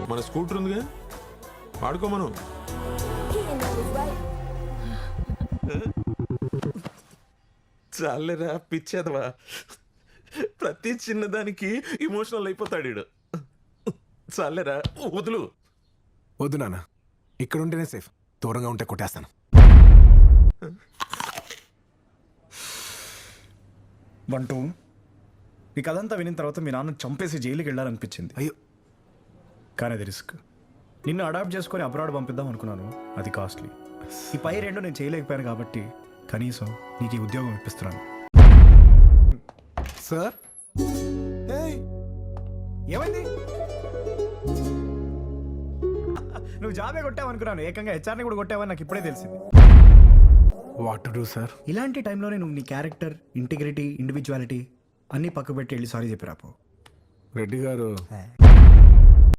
మన స్కూటర్ ఉందిగా, వాడుకోమను. చాలేరా పిచ్చేదవా, ప్రతి చిన్నదానికి ఇమోషనల్ అయిపోతాడు వీడు. చాలేరా వదులు. వద్దు నాన్న, ఇక్కడ ఉంటేనే సేఫ్, దూరంగా ఉంటే కొట్టేస్తాను. బంటూ, ఈ కథంతా వినిన తర్వాత మీ నాన్న చంపేసి జైలుకి వెళ్ళాలనిపించింది. అయ్యో, కానీ అది రిస్క్. నిన్ను అడాప్ట్ చేసుకొని అబ్రాడ్ పంపిద్దాం అనుకున్నాను, అది కాస్ట్లీ. ఈ పై రెండు నేను చేయలేకపోయాను కాబట్టి కనీసం నీకు ఈ ఉద్యోగం ఇప్పిస్తున్నాను. సార్ ఏమైంది? నువ్వు జాబే కొట్టావు అనుకున్నాను, ఏకంగా హెచ్ఆర్ని కూడా కొట్టావని నాకు ఇప్పుడే తెలిసింది. What to do sir? ఇలాంటి టైంలోనే నువ్వు నీ క్యారెక్టర్, ఇంటిగ్రిటీ, ఇండివిజువాలిటీ అన్నీ పక్కకు పెట్టి వెళ్ళి సారీ చెప్పి రాపో. రెడ్డి గారు